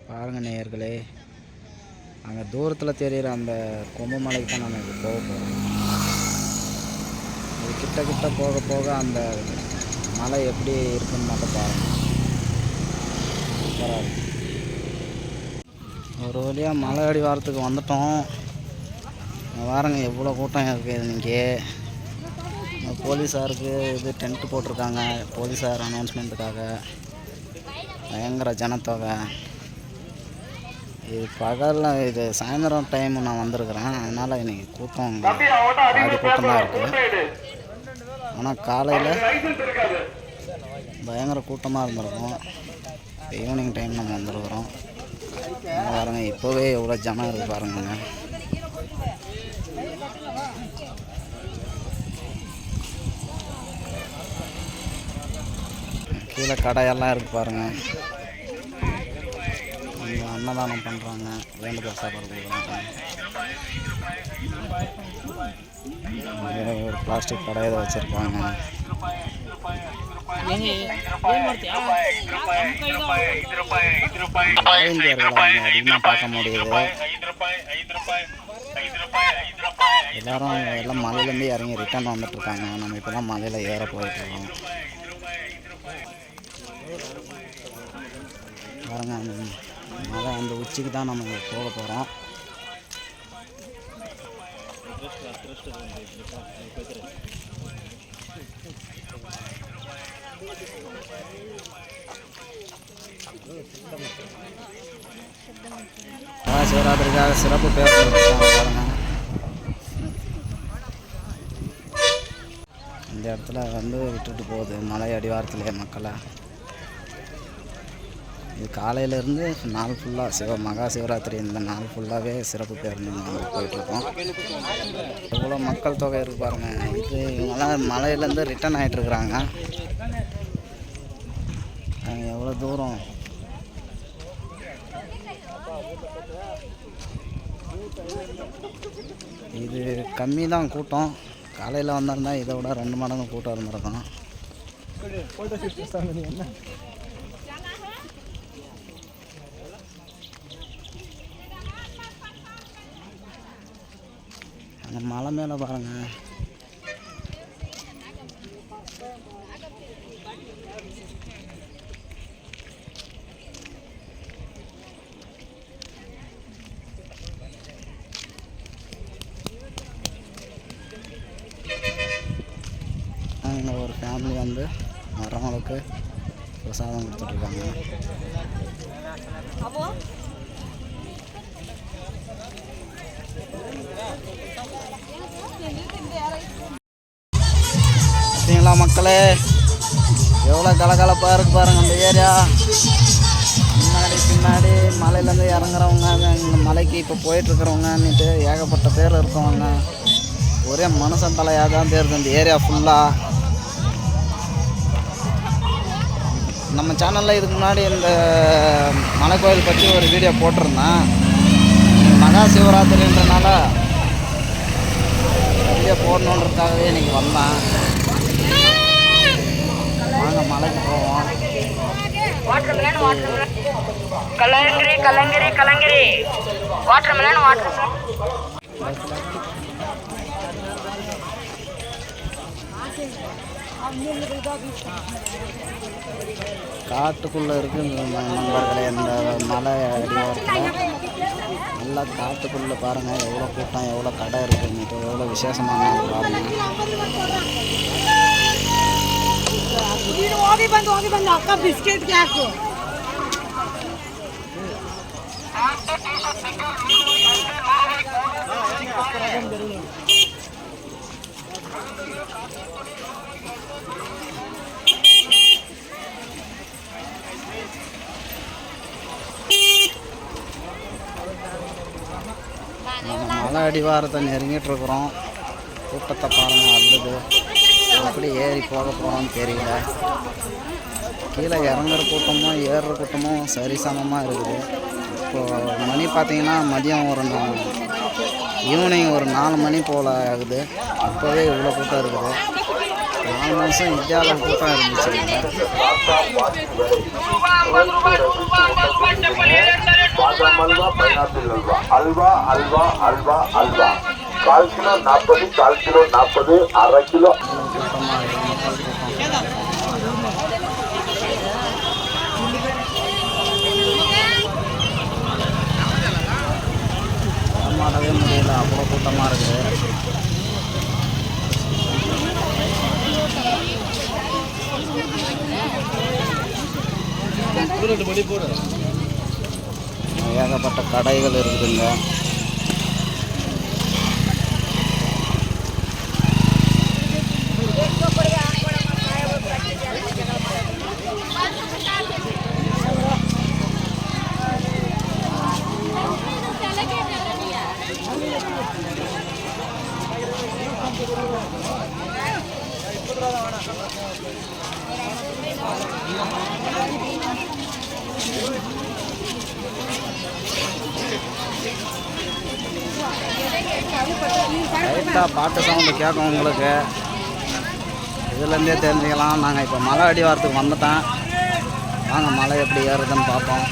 பாருங்கள் நேயர்களே, அங்கே தூரத்தில் தெரிகிற அந்த கொம்பு மலைக்கு தான் நம்ம இப்போ போக போகிறோம். அது கிட்ட கிட்ட போக போக அந்த மலை எப்படி இருக்குன்னு மட்டும் பாருங்கள். சூப்பராக இருக்கும். ஒரு வழியாக மலை அடிவாரத்துக்கு வந்துட்டோம். பாருங்க எவ்வளோ கூட்டம் இருக்குது. இன்றைக்கி போலீஸாருக்கு இது டென்ட்டு போட்டிருக்காங்க. போலீஸார் அனௌன்ஸ்மெண்ட்டுக்காக பயங்கர ஜனத்தொகை. இது பகலில் இது சாயந்தரம் டைமு நான் வந்திருக்கிறேன். அதனால் இன்றைக்கி கூட்டம் பாதி கூட்டமாக இருக்குது. ஆனால் காலையில் பயங்கர கூட்டமாக இருந்திருக்கும். ஈவினிங் டைம் நம்ம வந்துருக்குறோம். பாருங்க இப்போவே எவ்வளோ ஜனம் இருக்குது பாருங்க. கீழே கடையெல்லாம் இருக்குது பாருங்கள். இங்கே அன்னதானம் பண்ணுறாங்க. வேண்டுதல் சாப்பாடு கொடுக்குறாங்க. ஒரு பிளாஸ்டிக் கடை இதை வச்சுருப்பாங்க. இந்தியர்களை அதிகமாக பார்க்க முடியுது. எல்லாம் மலையிலேருந்து இறங்கி ரிட்டர்ன் வந்துட்டுருக்காங்க. நம்ம இப்போ தான் மலையில் ஏற போயிட்டுருக்கோம். பாருங்க அந்த மலை அந்த உச்சிக்கு தான் நம்ம போக போகிறோம். சிவராத்திரிக்காக சிறப்பு பேர் பாருங்க. இந்த இடத்துல வந்து விட்டுட்டு போகுது மலை அடிவாரத்திலே மக்களை. இது காலையிலேருந்து நாள் ஃபுல்லாக மகா சிவராத்திரி இந்த நாள் ஃபுல்லாகவே சிறப்பு பேருந்து போயிட்டுருக்கோம். எவ்வளோ மக்கள் தொகை இருக்குது பாருங்கள். இது இவங்கெல்லாம் மலையிலேருந்து ரிட்டர்ன் ஆகிட்டுருக்குறாங்க. எவ்வளோ தூரம் இது கம்மி தான் கூட்டம். காலையில் வந்திருந்தா இதை விட 2 மடங்கு கூட்டம் இருந்திருக்கும். அந்த மலை மேலே பாருங்கள். அங்கே ஒரு ஃபேமிலி வந்து வரவங்களுக்கு பிரசாதம் கொடுத்துட்ருக்காங்க. பார்த்தீங்களா மக்களே, எவ்வளோ கலகலப்பாக இருக்குது பாருங்கள் அந்த ஏரியா. பின்னாடி மலையிலேருந்து இறங்குறவங்க, இந்த மலைக்கு இப்போ போயிட்டுருக்குறவங்கன்னுட்டு ஏகப்பட்ட பேர் இருக்கவங்க. ஒரே மனுஷன் தலையாக தான் தெரியுது இந்த ஏரியா ஃபுல்லாக. நம்ம சேனலில் இதுக்கு முன்னாடி இந்த மலை கோயில் பற்றி ஒரு வீடியோ போட்டிருந்தேன். மகா சிவராத்திரின்றனால வீடியோ போடணுன்றதுக்காகவே இன்றைக்கி வந்தேன். வாங்க மலைக்கு போவோம். கலங்கிரி வாட்டர்மெலன் காட்டுக்குள்ளே இருக்குது நண்பர்களே. இந்த மலை அடிவாரத்தில் நல்லா காட்டுக்குள்ளே பாருங்கள் எவ்வளோ கூட்டம், எவ்வளோ கடை இருக்குன்னுட்டு, எவ்வளோ விசேஷமான பாருங்கள். மலை அடிவாரத்தை நெருங்கிட்டு இருக்கிறோம். கூட்டத்தை பாருங்கள் அள்ளுது. எப்படி ஏறி போக போகிறோன்னு தெரியல. கீழே இறங்குற கூட்டமும் ஏறுற கூட்டமும் சரிசமமாக இருக்குது. இப்போது மணி பார்த்திங்கன்னா மதியம் ஈவினிங் ஒரு 4 மணி போல் ஆகுது. இப்போவே இவ்வளோ கூட்டம் இருக்குது. ஆல்மோஸ்ட் இந்தியாவில் கூட்டம் இருந்துச்சு. பாதாம் halwa, pineapple halwa, halwa halwa halwa halwa 1/4 kilo 40, 1/4 kilo 40, 1/2 kilo. கூட்டமாக இருக்குது, மக்கள் கூட்டம். மாடவே முடியல, அவ்வளோ கூட்டமாக இருக்குது. ஏகப்பட்ட கடைகள் இருக்குதுங்க. லைட்டாக பாட்டு சவுண்டு கேட்கும் உங்களுக்கு. இதுலேருந்தே தெரிஞ்சுக்கலாம். நாங்கள் இப்போ மலை அடிவாரத்துக்கு வந்துட்டோம். வாங்க மலை எப்படி ஏறுதுன்னு பார்ப்போம்.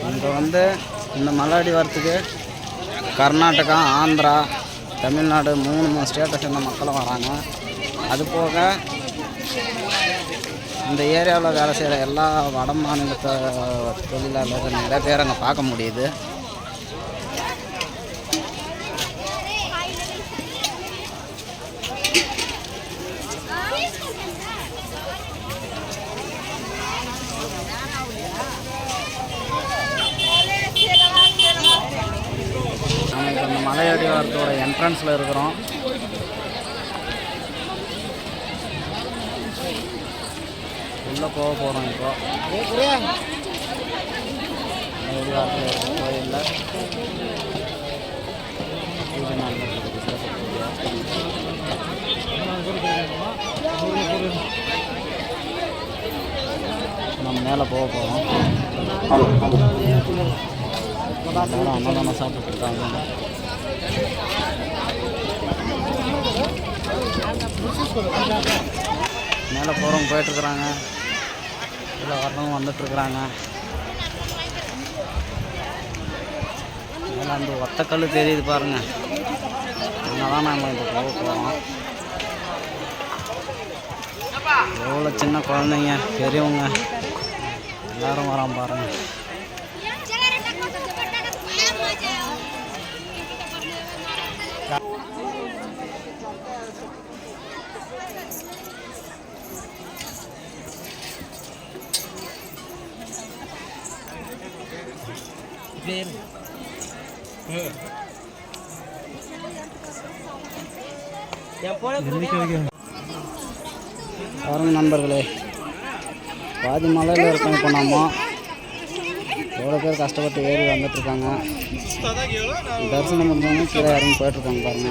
இங்கே வந்து இந்த மலை வரத்துக்கு கர்நாடகா, ஆந்திரா, தமிழ்நாடு 3 ஸ்டேட்டை சேர்ந்த மக்களும் வராங்க. அது போக இந்த ஏரியாவில் வேலை செய்கிற எல்லா வட மாநிலத்தை தொழிலாளர்கள் நிறைய பேர் அங்கே பார்க்க முடியுது. இந்த மலையடிவாரத்தோட என்ட்ரன்ஸில் இருக்கிறோம். உள்ளே போக போகிறோம். இப்போ மலையடிவாரத்தில் இருக்கிற கோயிலில் பூஜை நடந்துருக்கு. நம்ம மேலே போக போகிறோம். அன்னதானம் சாப்பிட்டுருக்காங்க. மேலே போகிறவங்க போயிட்டுருக்குறாங்க, இதில் வரவங்க வந்துட்டுருக்குறாங்க. மேலே அந்த ஒத்தக்கல் தெரியுது பாருங்கள். அங்கே தான் நம்ம இப்போ போக போகிறோம். எவ்வளோ சின்ன குழந்தைங்க, பெரியவங்க எல்லோரும் வரான் பாருங்கள். பாருங்க நண்பர்களே, பாதி மலையில் இருக்கோம். இப்போ நம்ம எவ்வளோ பேர் கஷ்டப்பட்டு ஏறி வந்துட்டுருக்காங்க. தரிசனம் முடிஞ்சவங்க கீழே இறங்கி போயிட்டுருக்காங்க பாருங்க.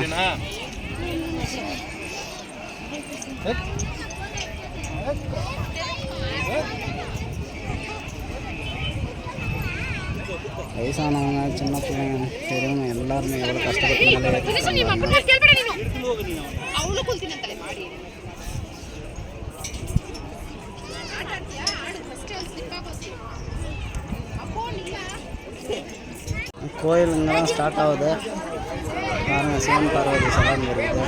வயசானவங்க, சின்ன பிள்ளைங்க, பெரியவங்க எல்லாருமே எவ்வளோ கஷ்டப்பட்டு கோயில் இங்கே தான் ஸ்டார்ட் ஆகுது பாருங்கள். சிவன் பார்வதி சலாம் இருக்குது.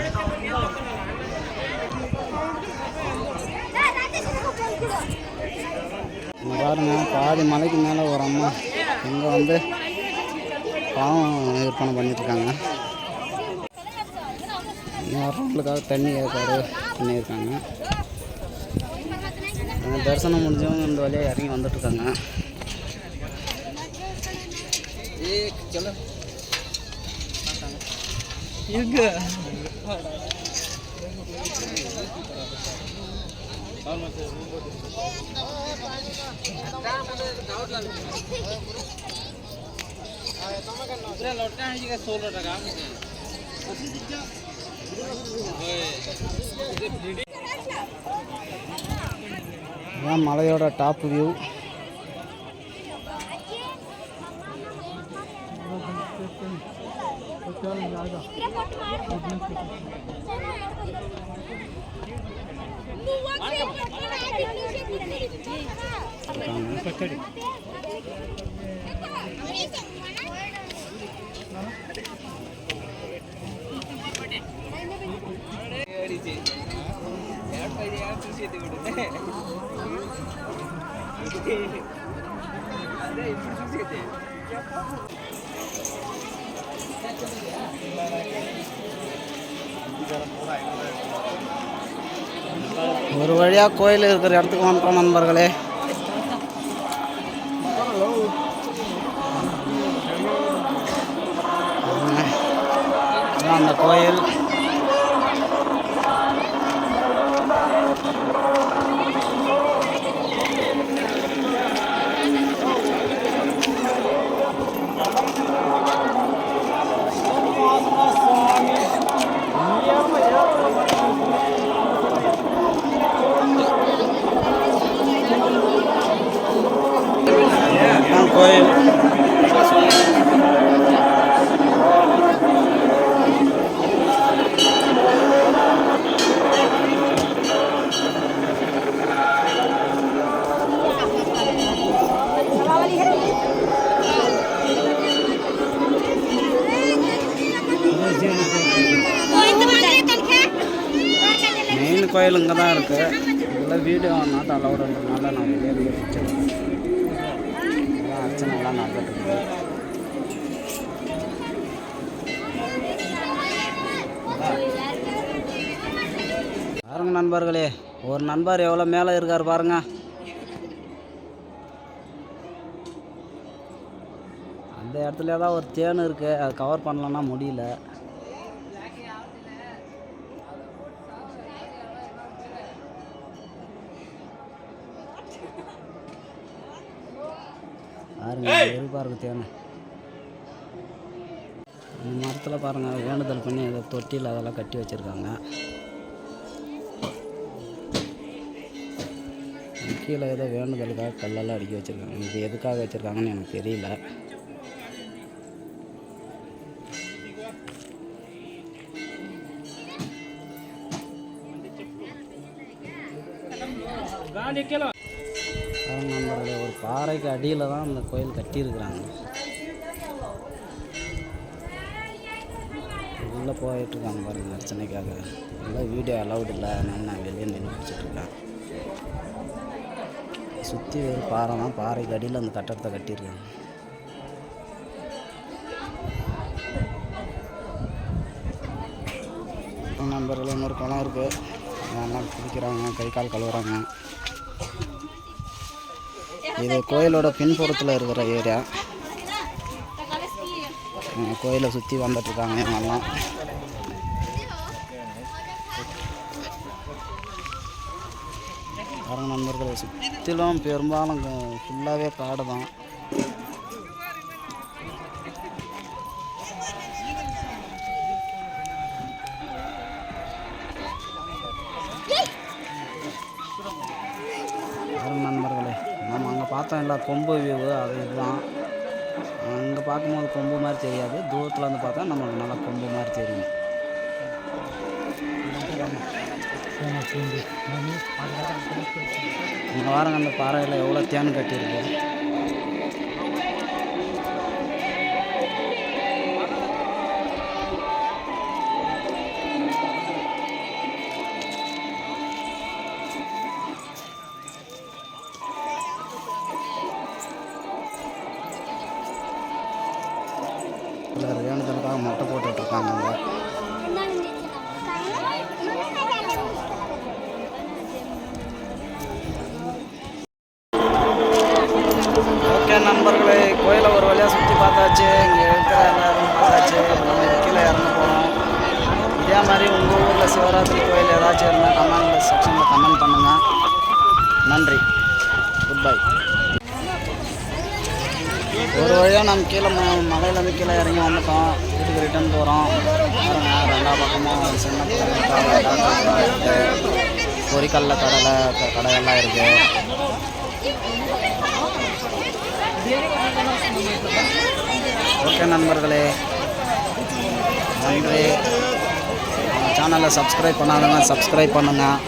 பாருங்க, பாதி மலைக்கு மேலே ஒரு அம்மா இங்கே வந்து பாவம் விற்பனை பண்ணிட்டுருக்காங்க. இங்கே வர்றவங்களுக்காக தண்ணி ஏற்பாடு பண்ணியிருக்காங்க. தரிசனம் முடிஞ்சவங்க இந்த வழியாக இறங்கி வந்துட்டுருக்காங்க. இதுதான் மலையோட டாப் வியூ. ஒரு வழியாக கோயில் இருக்கிற இடத்துக்கு வந்துட்டோம் நண்பர்களே. அந்த கோயில் கோயில். மெயின் கோயில் இங்கே தான் இருக்குது. இதில் வீடியோ நாட் அலௌடுன்றதுனால நான் வெளியே வச்சுருக்கேன். அர்ச்சனைலாம் நடந்துட்டு இருக்குது. பாருங்க நண்பர்களே, ஒரு நண்பர் எவ்வளோ மேலே இருக்கார் பாருங்க. அந்த இடத்துல தான் ஒரு தேன் இருக்குது, அது கவர் பண்ணலன்னா முடியல. பாருங்க எருப்பாக இருக்குது தேன். இந்த மரத்தில் பாருங்கள் வேண்டுதல் பண்ணி ஏதோ தொட்டியில் அதெல்லாம் கட்டி வச்சுருக்காங்க. கீழே ஏதோ வேண்டுதலுக்காக கல்லெல்லாம் அடுக்கி வச்சுருக்காங்க. இது எதுக்காக வச்சுருக்காங்கன்னு எனக்கு தெரியல. நம்மளுடைய ஒரு பாறைக்கு அடியில் தான் அந்த கோயில் கட்டியிருக்கிறாங்க. உள்ளே போயிட்டுருக்காங்க பாருங்கள் அர்ச்சனைக்காக. எல்லாம் வீடியோ அலௌடு இல்லை, அதனால நான் வெளியே நின்று பிடிச்சிட்ருக்கேன். சுற்றி ஒரு பாறை தான், பாறைக்கு அடியில் அந்த கட்டடத்தை கட்டியிருக்காங்க. நண்பர்கள் இன்னொரு குளம் இருக்குது, நல்லா குளிக்கிறாங்க, கை கால் கழுவுறாங்க. இது கோயிலோட பின்புறத்தில் இருக்கிற ஏரியா. கோயிலை சுற்றி வந்துட்டுருக்காங்க இவங்கெல்லாம். பாருங்க நண்பர்களை, சுற்றிலும் பெரும்பாலும் ஃபுல்லாகவே காடு தான். பாருங்க நண்பர்களே, நம்ம அங்கே பார்த்தோம் இல்லை கொம்பு வியூ, அது இதுதான். அங்கே பார்க்கும்போது கொம்பு மாதிரி தெரியாது, தூரத்தில் வந்து பார்த்தா நம்மளுக்கு நல்லா கொம்பு மாதிரி தெரியும். இங்கே வாரங்க அந்த பாறையில் எவ்வளோ தேன் கட்டியிருக்கு. வேணுதலுக்காக மொட்டை போட்டுட்ருக்காங்க. ஓகே நண்பர்களே, கோயிலை ஒரு வழியாக சுற்றி பார்த்தாச்சு, இங்கே இருக்கிற எல்லாரும் பார்த்தாச்சு. நம்ம கீழே இறங்க போகிறோம். இதே மாதிரி உங்கள் ஊரில் சிவராத்திரி கோயில் ஏதாச்சும் இருந்தால் கமெண்ட் செக்ஷனில் கமெண்ட் பண்ணுங்கள். நன்றி, குட் பை. ஒரு வழியாக நம்ம கீழே மலையிலேருந்து கீழே இறங்கி வந்துட்டோம். வீட்டுக்கு ரிட்டர்ன் போகிறோம். பாருங்க, ரெண்டா பக்கமும் சின்ன இருக்குது, பொரிக்கல்ல கடையெல்லாம் இருக்குது. ஓகே நண்பர்களே, நன்றி. நம்ம சேனலை சப்ஸ்கிரைப் பண்ணாதவங்க சப்ஸ்கிரைப் பண்ணுங்கள்.